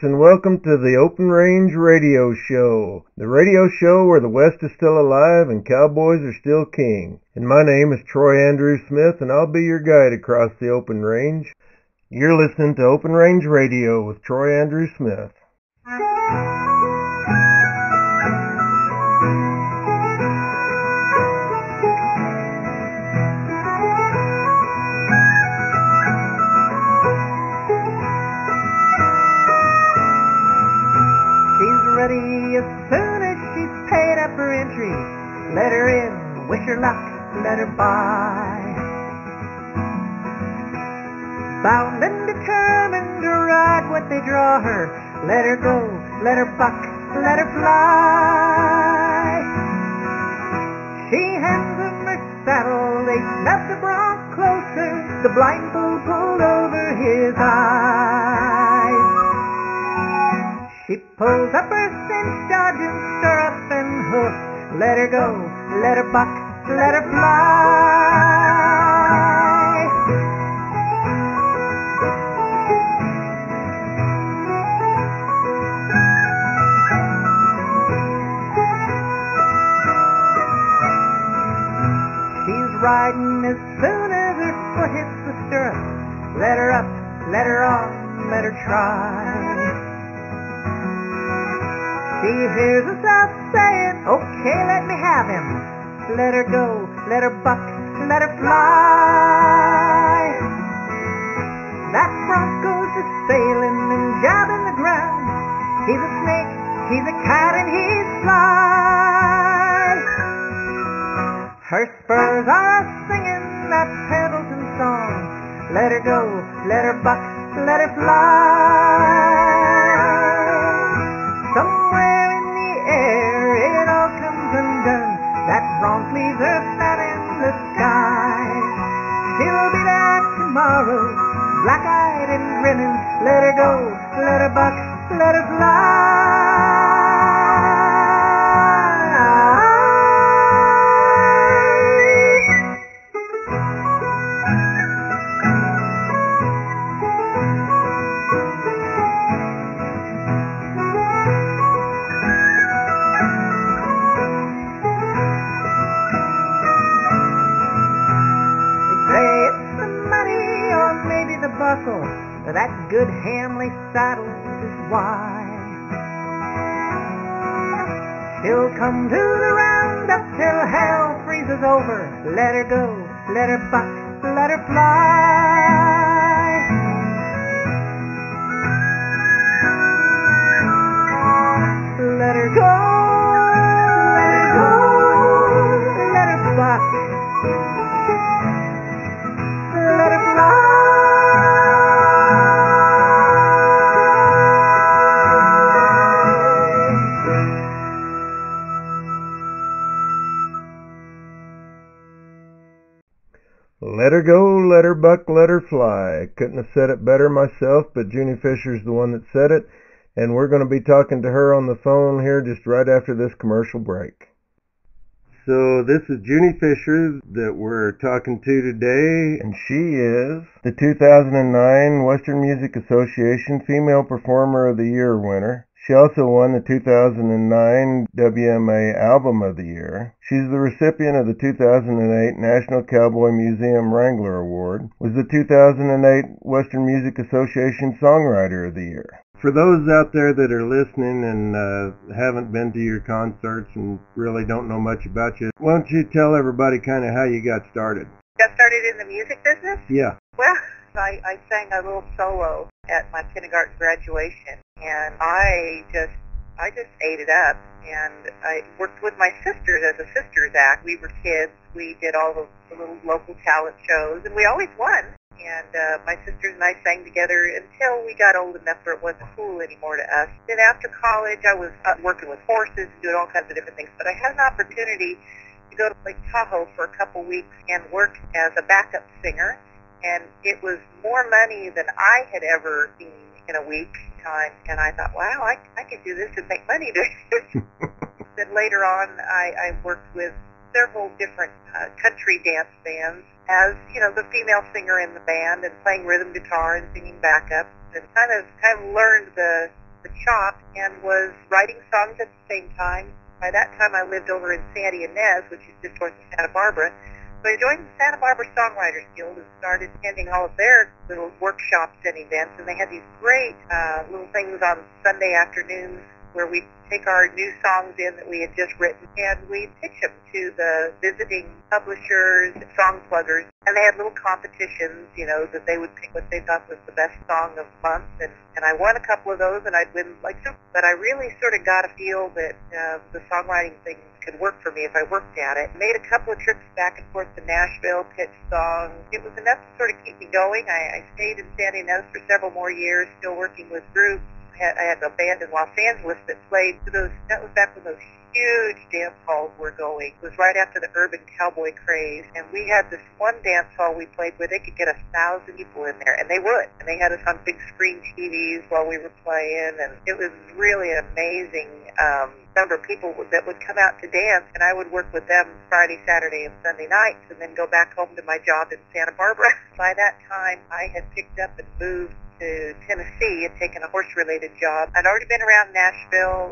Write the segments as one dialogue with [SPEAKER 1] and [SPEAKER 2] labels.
[SPEAKER 1] and welcome to the Open Range Radio Show, the radio show where the West is still alive and cowboys are still king. And my name is Troy Andrew Smith, and I'll be your guide across the open range. You're listening to Open Range Radio with Troy Andrew Smith.
[SPEAKER 2] As soon as she's paid up her entry, let her in, wish her luck, let her by. Bound and determined to ride what they draw her, let her go, let her buck, let her fly. She hands them her saddle, they snap the bronc closer, the blindfold pulled over his eyes. She pulls up her cinch, dodging stirrup and hoof. Let her go, let her buck, let her fly. She's riding as soon as her foot hits the stirrup. Let her up, let her on, let her try. She hears herself saying, okay, let me have him. Let her go, let her buck, let her fly. That bronco's a sailing and jabbing the ground. He's a snake, he's a cat, and he's sly. Her spurs are singing that Pendleton song. Let her go, let her buck, let her fly. Somewhere in the air it all comes undone. That bronc leaves her flat in the sky. She'll be there tomorrow, black-eyed and grinning. Let her go, let her buck, let her fly. That good Hamley saddle is why. She'll come to the roundup till hell freezes over. Let her go, let her buck, let her fly. Let her go, let her go, let her buck, let her fly.
[SPEAKER 1] Let her go, let her buck, let her fly. Couldn't have said it better myself, but Juni Fisher's the one that said it, and we're going to be talking to her on the phone here just right after this commercial break. So this is Juni Fisher that we're talking to today, and she is the 2009 Western Music Association Female Performer of the Year winner. She also won the 2009 WMA Album of the Year. She's the recipient of the 2008 National Cowboy Museum Wrangler Award, was the 2008 Western Music Association Songwriter of the Year. For those out there that are listening and haven't been to your concerts and really don't know much about you, why don't you tell everybody kind of how you got started?
[SPEAKER 3] Got started in the music business?
[SPEAKER 1] Yeah.
[SPEAKER 3] Well, I sang a little solo at my kindergarten graduation, and I just ate it up. And I worked with my sisters as a sisters act. We were kids. We did all the little local talent shows, and we always won. And my sisters and I sang together until we got old enough where it wasn't cool anymore to us. Then after college, I was working with horses and doing all kinds of different things. But I had an opportunity to go to Lake Tahoe for a couple weeks and work as a backup singer. And it was more money than I had ever seen in a week time. And I thought, wow, I could do this and make money doing this. Then later on, I worked with several different country dance bands as, you know, the female singer in the band and playing rhythm guitar and singing backup, and kind of learned the the shop and was writing songs at the same time. By that time, I lived over in Santa Ynez, which is just north of Santa Barbara. So I joined the Santa Barbara Songwriters Guild and started attending all of their little workshops and events. And they had these great little things on Sunday afternoons where we'd take our new songs in that we had just written and we'd pitch them to the visiting publishers, song pluggers. And they had little competitions, you know, that they would pick what they thought was the best song of the month. And I won a couple of those and I'd win like super. But I really sort of got a feel that the songwriting thing could work for me if I worked at it. Made a couple of trips back and forth to Nashville, pitched songs. It was enough to sort of keep me going. I stayed in Santa Ynez for several more years, still working with groups. I had a band in Los Angeles that played to those. That was back when those huge dance halls were going. It was right after the urban cowboy craze, and we had this one dance hall we played where they could get 1,000 people in there, and they would. And they had us on big screen TVs while we were playing, and it was really an amazing number of people that would come out to dance, and I would work with them Friday, Saturday, and Sunday nights, and then go back home to my job in Santa Barbara. By that time, I had picked up and moved to Tennessee and taken a horse-related job. I'd already been around Nashville,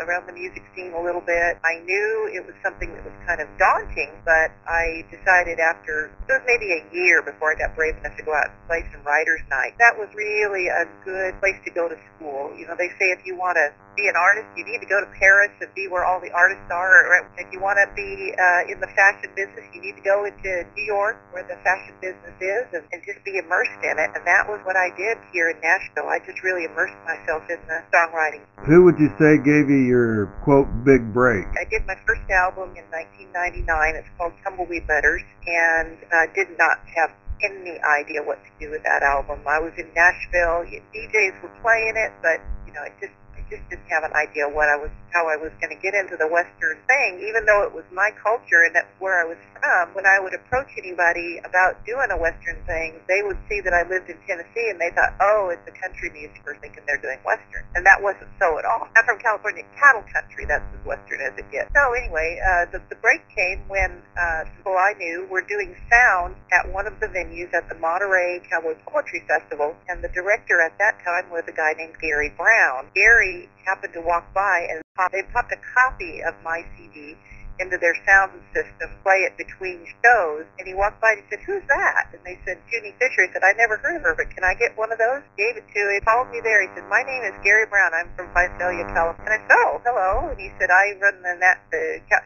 [SPEAKER 3] around the music scene a little bit. I knew it was something that was kind of daunting, but I decided after, it was maybe a year before I got brave enough to go out and play some writer's night. That was really a good place to go to school. You know, they say if you want to be an artist, you need to go to Paris and be where all the artists are. Or if you want to be in the fashion business, you need to go into New York where the fashion business is and just be immersed in it. And that was what I did here in Nashville. I just really immersed myself in the songwriting.
[SPEAKER 1] Who would you say gave you your, quote, big break?
[SPEAKER 3] I did my first album in 1999. It's called Tumbleweed Letters, and did not have any idea what to do with that album. I was in Nashville. DJs were playing it, but, you know, I just didn't have an idea how I was going to get into the Western thing, even though it was my culture and that's where I was from. When I would approach anybody about doing a Western thing, they would see that I lived in Tennessee and they thought, oh, it's a country music, or thinking they're doing Western. And that wasn't so at all. I'm from California, cattle country, that's as Western as it gets. So anyway, the break came when people I knew were doing sound at one of the venues at the Monterey Cowboy Poetry Festival, and the director at that time was a guy named Gary Brown. Gary happened to walk by and they popped a copy of my CD into their sound system, play it between shows, and he walked by and he said, who's that? And they said, Juni Fisher. He said, I never heard of her, but can I get one of those? Gave it to him. He called me there. He said, my name is Gary Brown. I'm from Visalia, California. And I said, oh, hello. And he said, I run the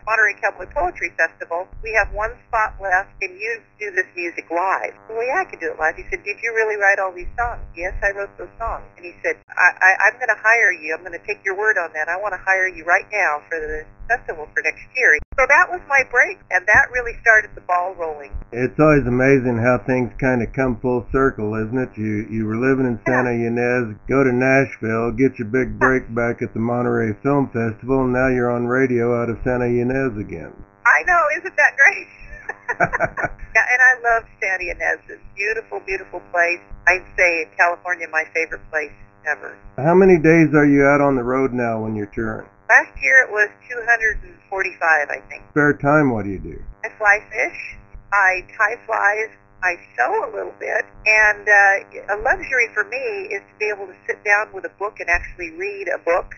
[SPEAKER 3] Monterey Cowboy Poetry Festival. We have one spot left. Can you do this music live? Well, yeah, I can do it live. He said, did you really write all these songs? Yes, I wrote those songs. And he said, I'm going to hire you. I'm going to take your word on that. I want to hire you right now for the festival for next year. So that was my break, and that really started the ball rolling.
[SPEAKER 1] It's always amazing how things kind of come full circle, isn't it? You were living in Santa Ynez, go to Nashville, get your big break back at the Monterey Film Festival, and now you're on radio out of Santa Ynez again.
[SPEAKER 3] I know, isn't that great? Yeah, and I love Santa Ynez. It's a beautiful, beautiful place. I'd say in California, my favorite place ever.
[SPEAKER 1] How many days are you out on the road now when you're touring?
[SPEAKER 3] Last year it was 245, I think.
[SPEAKER 1] Spare time, what do you do?
[SPEAKER 3] I fly fish, I tie flies, I sew a little bit, and a luxury for me is to be able to sit down with a book and actually read a book.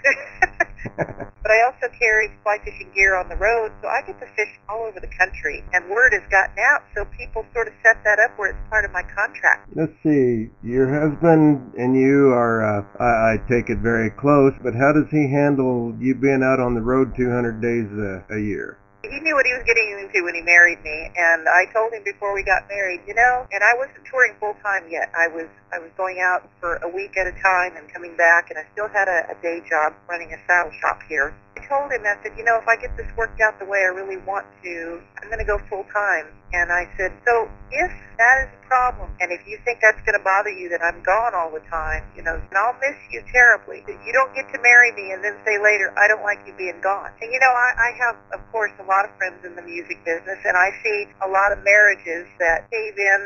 [SPEAKER 3] But I also carry fly fishing gear on the road, so I get to fish all over the country. And word has gotten out, so people sort of set that up where it's part of my contract.
[SPEAKER 1] Let's see, your husband and you are, I take it, very close, but how does he handle you being out on the road 200 days a year?
[SPEAKER 3] He knew what he was getting into when he married me, and I told him before we got married, you know, and I wasn't touring full-time yet. I was going out for a week at a time and coming back, and I still had a day job running a saddle shop here. I told him, I said, you know, if I get this worked out the way I really want to, I'm going to go full-time. And I said, so if that is a problem, and if you think that's going to bother you that I'm gone all the time, you know, and I'll miss you terribly. You don't get to marry me and then say later, I don't like you being gone. And, you know, I have, of course, a lot of friends in the music business, and I see a lot of marriages that cave in.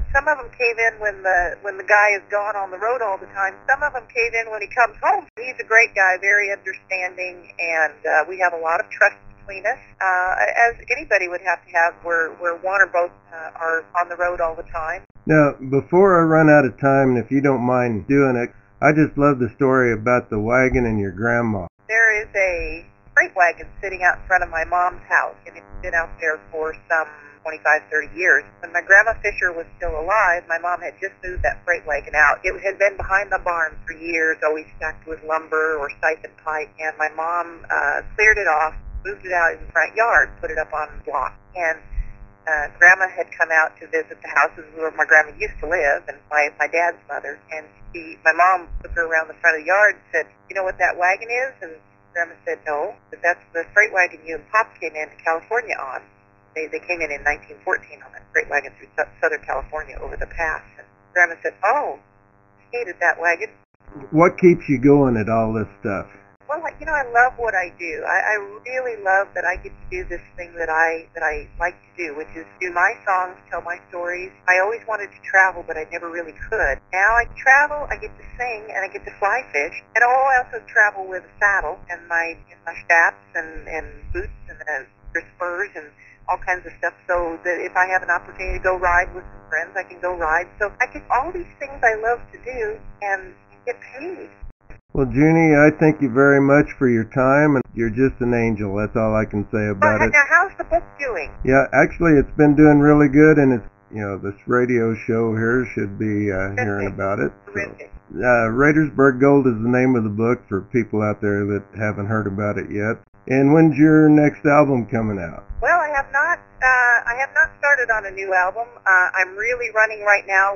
[SPEAKER 3] Some of them cave in when the guy is gone on the road all the time. Some of them cave in when he comes home. He's a great guy, very understanding, and we have a lot of trust between us, as anybody would have to have, where one or both are on the road all the time.
[SPEAKER 1] Now, before I run out of time, and if you don't mind doing it, I just love the story about the wagon and your grandma.
[SPEAKER 3] There is a freight wagon sitting out in front of my mom's house, and it's been out there for some 25, 30 years. When my Grandma Fisher was still alive, my mom had just moved that freight wagon out. It had been behind the barn for years, always stacked with lumber or siphon pipe, and my mom cleared it off, moved it out in the front yard, put it up on blocks. And Grandma had come out to visit the houses where my grandma used to live, and my dad's mother, and my mom took her around the front of the yard and said, "You know what that wagon is?" And Grandma said, "No, but that's the freight wagon you and Pop came into California on." They came in 1914 on that freight wagon through Southern California over the pass. And Grandma said, "Oh, I hated that wagon."
[SPEAKER 1] What keeps you going at all this stuff?
[SPEAKER 3] Well, I love what I do. I really love that I get to do this thing that I like to do, which is do my songs, tell my stories. I always wanted to travel, but I never really could. Now I travel, I get to sing, and I get to fly fish. And I also travel with a saddle and my straps and boots and spurs and all kinds of stuff, so that if I have an opportunity to go ride with some friends, I can go ride. So I get all these things I love to do and get paid.
[SPEAKER 1] Well, Juni, I thank you very much for your time, and you're just an angel. That's all I can say about it.
[SPEAKER 3] Now, how's the book doing?
[SPEAKER 1] Yeah, actually, it's been doing really good, and it's, this radio show here should be hearing about it.
[SPEAKER 3] Terrific.
[SPEAKER 1] Raidersburg Gold is the name of the book for people out there that haven't heard about it yet. And when's your next album coming out?
[SPEAKER 3] Well, I have not started on a new album. I'm really running right now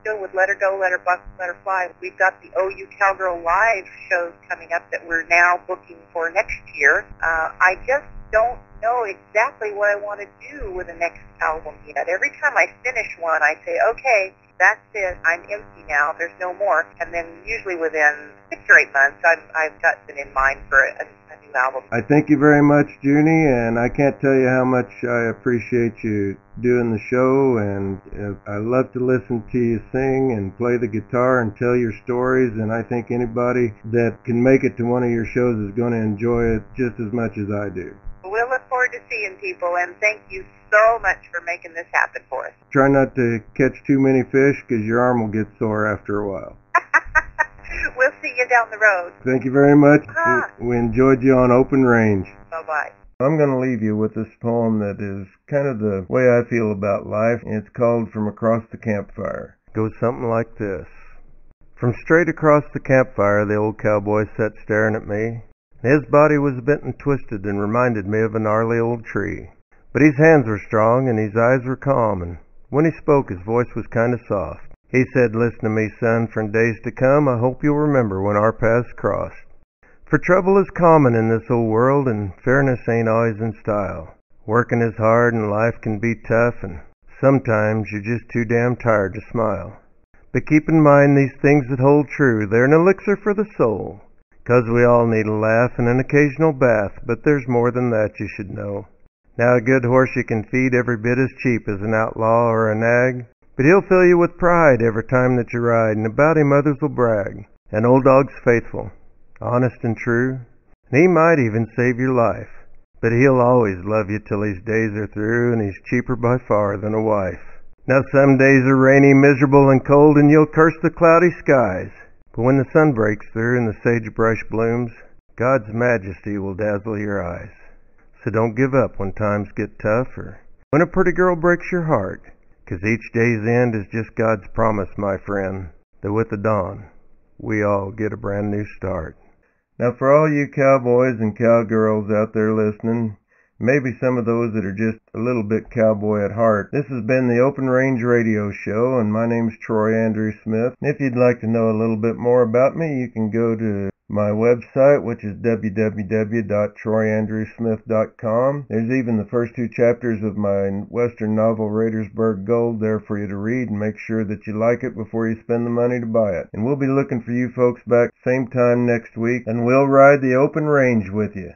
[SPEAKER 3] still with Let Her Go, Let Her Buck, Let Her Fly. We've got the OU Cowgirl Live shows coming up that we're now booking for next year. I just don't know exactly what I want to do with the next album yet. Every time I finish one, I say, okay, that's it. I'm empty now. There's no more. And then usually within 6 or 8 months, I've got it in mind for a new album.
[SPEAKER 1] I thank you very much, Juni, and I can't tell you how much I appreciate you doing the show, and I love to listen to you sing and play the guitar and tell your stories, and I think anybody that can make it to one of your shows is going to enjoy it just as much as I do.
[SPEAKER 3] We'll look forward to seeing people, and thank you so much for making this happen for us.
[SPEAKER 1] Try not to catch too many fish, because your arm will get sore after a while.
[SPEAKER 3] We'll see you down the road.
[SPEAKER 1] Thank you very much. We enjoyed you on Open Range.
[SPEAKER 3] Bye-bye.
[SPEAKER 1] I'm going to leave you with this poem that is kind of the way I feel about life. It's called From Across the Campfire. It goes something like this. From straight across the campfire, the old cowboy sat staring at me. His body was bent and twisted and reminded me of a gnarly old tree. But his hands were strong and his eyes were calm, and when he spoke, his voice was kind of soft. He said, "Listen to me, son, for in days to come, I hope you'll remember when our paths crossed. For trouble is common in this old world, and fairness ain't always in style. Working is hard, and life can be tough, and sometimes you're just too damn tired to smile. But keep in mind these things that hold true, they're an elixir for the soul. 'Cause we all need a laugh and an occasional bath, but there's more than that you should know. Now a good horse you can feed every bit as cheap as an outlaw or a nag, but he'll fill you with pride every time that you ride, and about him others will brag. An old dog's faithful, honest and true, and he might even save your life, but he'll always love you till his days are through, and he's cheaper by far than a wife. Now some days are rainy, miserable, and cold, and you'll curse the cloudy skies, but when the sun breaks through and the sagebrush blooms, God's majesty will dazzle your eyes. So don't give up when times get tough, or when a pretty girl breaks your heart, 'cause each day's end is just God's promise, my friend, that with the dawn, we all get a brand new start." Now for all you cowboys and cowgirls out there listening, maybe some of those that are just a little bit cowboy at heart, this has been the Open Range Radio Show, and my name's Troy Andrew Smith. And if you'd like to know a little bit more about me, you can go to my website, which is www.troyandrewsmith.com. There's even the first 2 chapters of my Western novel, Raidersburg Gold, there for you to read, and make sure that you like it before you spend the money to buy it. And we'll be looking for you folks back same time next week, and we'll ride the open range with you.